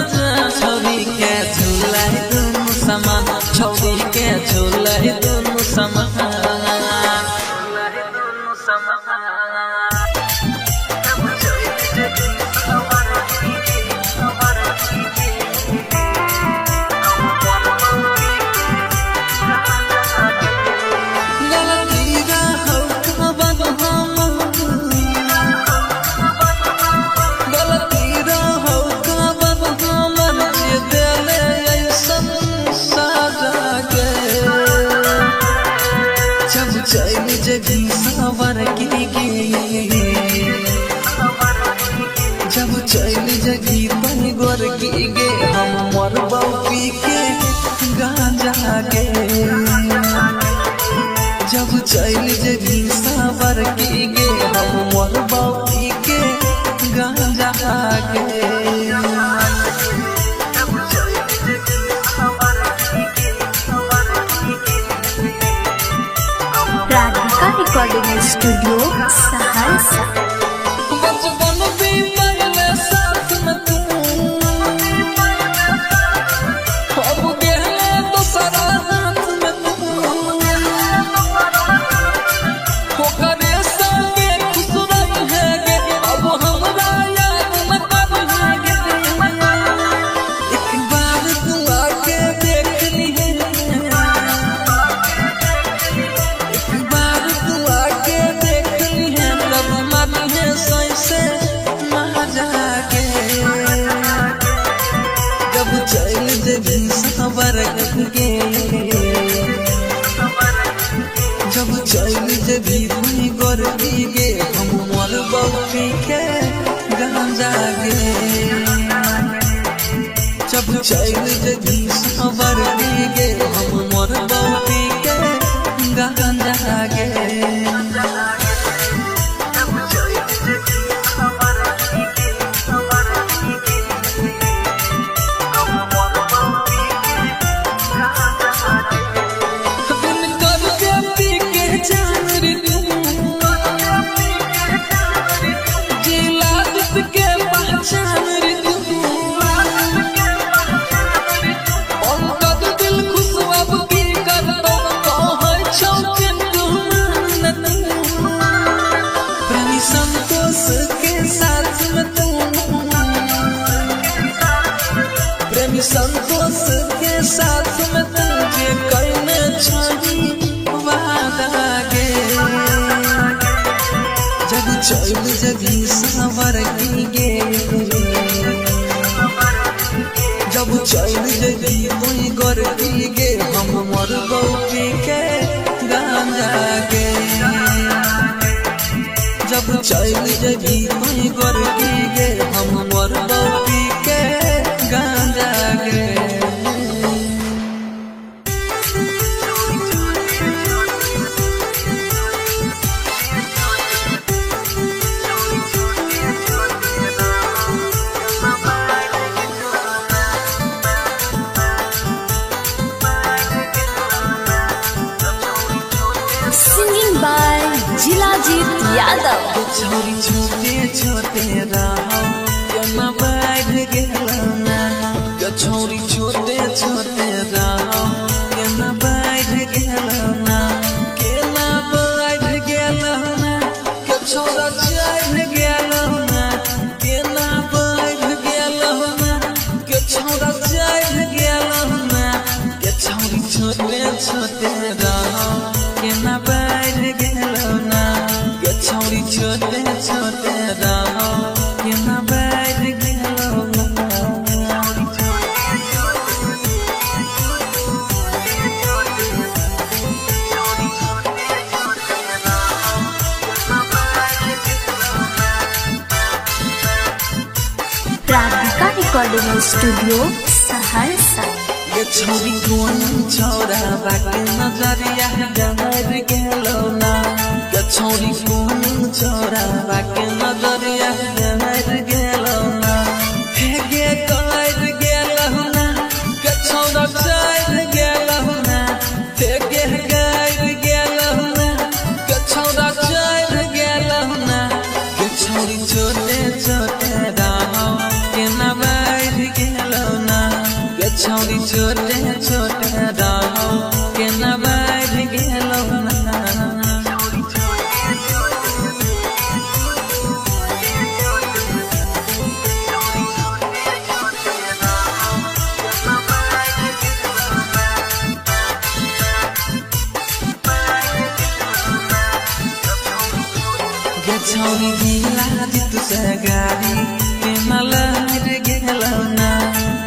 छौरी के झूलाई दुनू समान छौरी के झूलाई दुनू समान गलती रहौ कबन हम गलती रहौ कबन हमर जे देले ऐसन सजा के जब चैन जगी सवर के जब चैन जगी तन गोर के हम मर पी के गांजा के जब चैन जगी सवर के हम मर पी के गांजा के स्टूडियो सहरसा। बचपन भी पहले साथ में तू अब गहले दूसरा हाथ में तू होकरे संगे खुश रही है गे अब हमरा याद में कब है गे एक बार तू आके देख ली है एक बार तू आके देख ली है तब मानी है सही से मजा के जब चल जबी सबर के जब चल जबी तुई गोर गे हम मोर बउकी के गांजा गे जब चल जबी सबर गे हम मोर बउकी के गांजा गे संतोष के साथ में तुझे कहने छोड़ी वादा गे जब चल जगी सवर गे जब चल जगी तुई गोर गे हम मोर बउकी के गांजा गे जब चल जगी तुई गोर गे हम मोर बउकी के गांजा गे सिंगिंग बाय जिलाजीत यादव। छोरी छोटे छोटे रहो केना बढ़ गेलना छोरी छोटे छोटे रहो केना बढ़ गेलना केना बढ़ गेलना के छोरा चढ़ गेलना केना बढ़ गेलना के छोरा चढ़ गेलना के छोरी छोटे छोटे रहो केना बढ़ गेलना के छोरी छोटे छोटे रहो केना बढ़ गेलना राधिका रिकॉर्डिंग स्टूडियो सहरसा। ये छोरी कौन छोरा बाके नजरिया गमर गेलो ना ये छोरी कौन छोरा बाके नजरिया गमर गेलो ना हे गे कर गेलो ना के छोरा चढ़ गेलो ना हे गे कर गेलो ना के छोरा चढ़ गेलो ना के छोरी छोटे छोटे रहो के ना बढ़ गेलो ना के छोरी छोटे छोटे रहो के ना बढ़ गेलो ना के छोरी दिला दित से गाड़ी के मलहर गेलो ना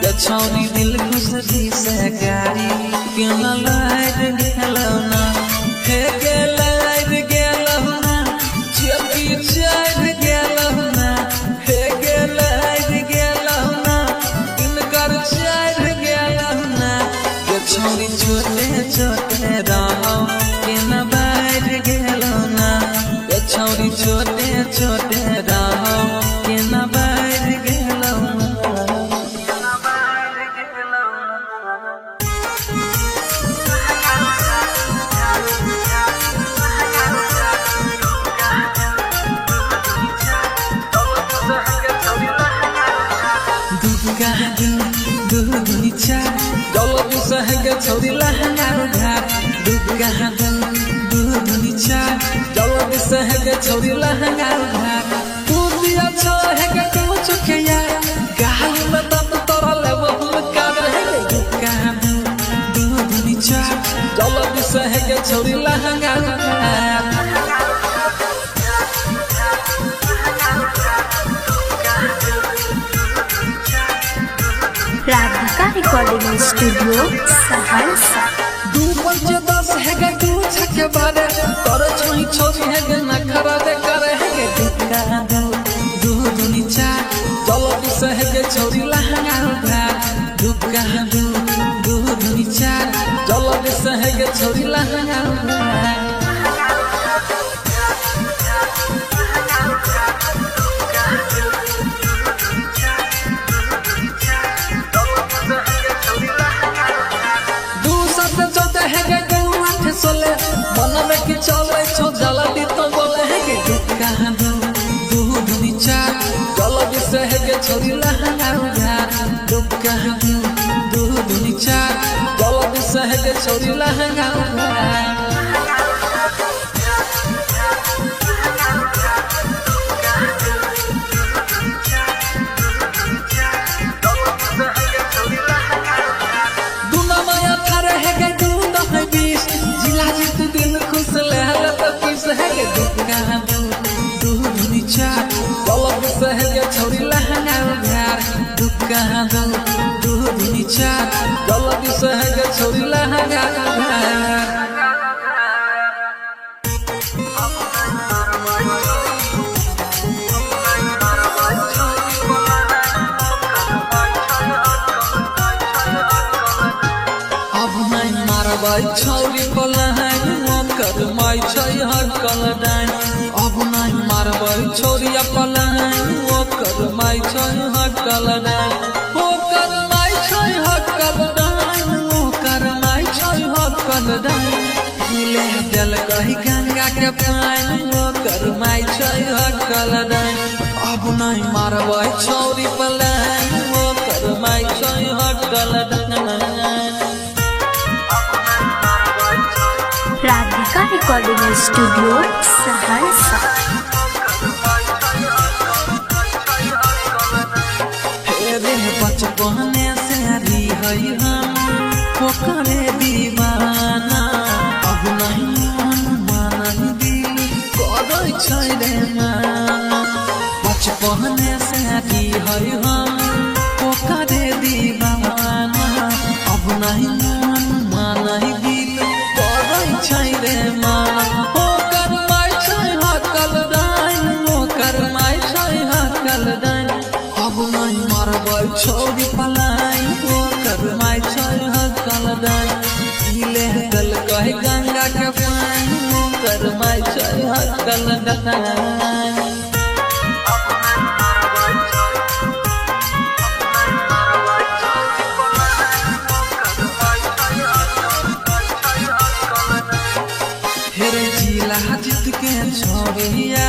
के छोरी दिल खुशी से गाड़ी के मलहर गेलो ना हे के लहर गेलो ना चली चढ़ गेलो ना हे के लहर गेलो ना इनकर चढ़ गेलो ना के छोरी छोटे छोटे रहो के न बढ़ गेलो ना के छोरी छोटे छोटे रहो के न बढ़ गेलो ना दूध नीचा जलब सहगे छोरी लहंगा उधार दूध नीचा जलब सहगे छोरी लहंगा उधार तू दिया छो है के तू चुकिया गाल में दम तोरा लेवो का रहे दूध नीचा जलब सहगे छोरी लहंगा उधार राधिका रिकॉर्डिंग स्टूडियो सहरसा। 2-5-10 है गे तू छके बारे तोर छोई छोरी है गे नखरा दे करे है गे दूध नीचा जलब सहगे छोरी लहंगा उधार दूध नीचा जलब सहगे छोरी लहंगा उधार सोले मन में कि चले छो जल्दी तो बोले है कि दूध नीचा जल्दी से है के छोरी लहंगा उधार दूध नीचा जल्दी से है के छोरी लहंगा उधार दूध नीचा जलब सहगे छोरी लहंगा उधार दूध नीचा जलब सहगे छोरी लहंगा उधार अब नहीं मारबै छोरी पलायन कर माई छै हकल डाइन अब नहीं मारबै छोरी पलायन कर माई छै हकल डाइन कर माई छै हकल डाइन कर माई छै हकल डाइन मिले जल कही गंगा के पाइन कर माई छै हकल डाइन अब नहीं मारबै छोरी पलायन कर माई छै हकल डाइन राधिका रिकॉर्डिंग स्टूडियो सहरसा। बचपने से री हई हम ओकरे दीवाना अब नहीं मन दिल करै छै रे माना बचपने से री हई हम ओकरे दीवाना अब नहीं मन दिल करै छै रे माना ओकर माय छै हकल डाइन ओकर माय छै हकल डाइन अब नहीं मारबै छोरी पलायन ओकर माय छै हकल डाइन पीले गल कहे गंगा के पानी ओकर माय छै हकल डाइन जित के छोरिया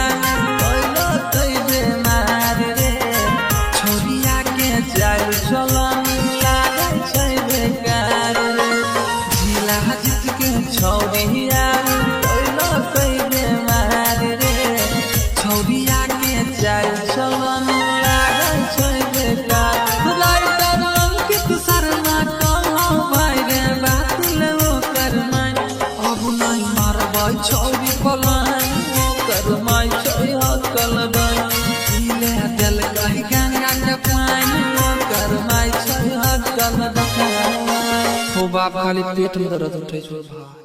बेमार रे छोरिया के जाय चलन लागै छै बेकार रे जिला जित के छोरिया बेमार रे छोरिया के जाय चलन लागै छै बेकार राइटर अंकित शर्मा कहो भाई रे बात ले ओकर मन अब नहीं मारबै छोरी पलायन कर माय छै हकल डाइन पीले जल कही गंगा के पानी कर माय छै हकल डाइन हो बाप खाली पेट में दर्द उठै छै भाई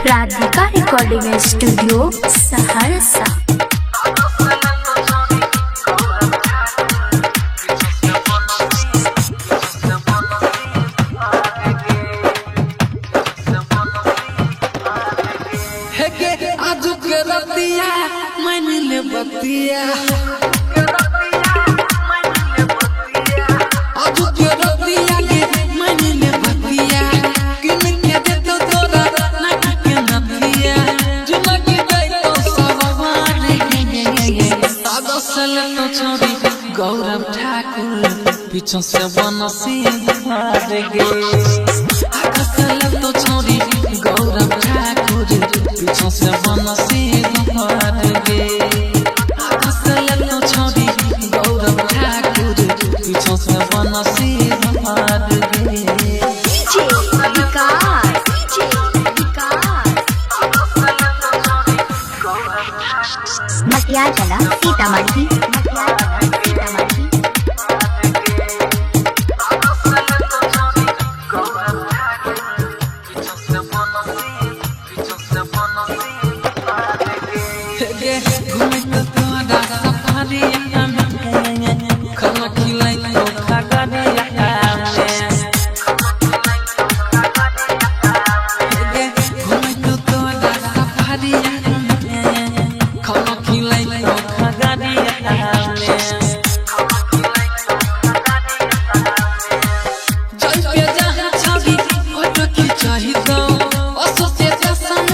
राधिका रिकॉर्डिंग स्टूडियो सहरसा। रतिया मन ले बतिया पीछे से बनसी मार गे आकाश लग तो छोड़ी गौरव ठाकुर पीछे से बनसी मार गे आकाश लग तो छोड़ी गौरव ठाकुर पीछे से बनसी मार गे मटिया चला सीतामढ़ी घूमे तो तोरा सफारी खाना खिलाई तो खा घूमे तो तोरा सफारी खाना खिलाई तो खा जय जहाँ छवि फोटो खिंचाही दो असोसे दसन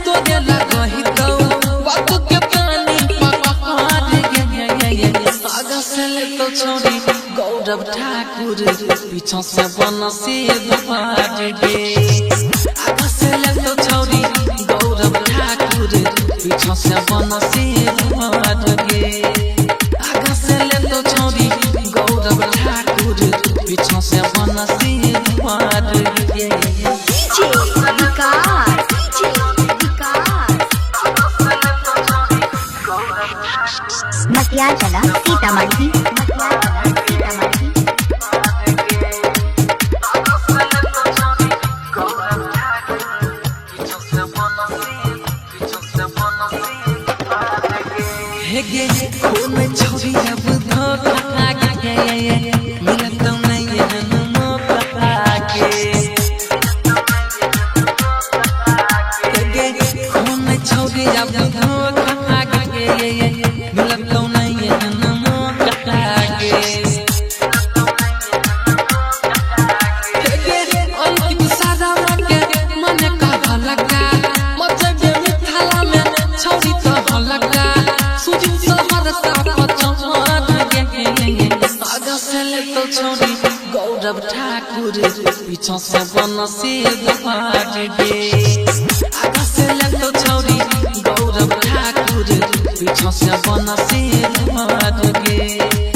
तो दे लगही दो बातों के पानी पहाड़ गे आगा से ले तो छोड़ी गौरव ठाकुर पीछे से बनसी मार गे आगा से ले तो छोड़ी गौरव ठाकुर पीछे से बनसी मार गे आगा से ले तो छोड़ी गौरव ठाकुर पीछे से बनसी मार गे मटिया चला सीतामढ़ी गे खून में छोड़ी अब धोखा गे मिलत तो नहीं है मौका गे खून में छोड़ी अब धोखा गे मिलत तो नहीं है मौका गे अंतिम सारा के मन का भलका मजे मिठाला में छोड़ी तो भलका गौरव ठाकुर पीछे से बनसी मार गे आगा से लग तो छोड़ी गौरव ठाकुर पीछे से बनसी मार गे।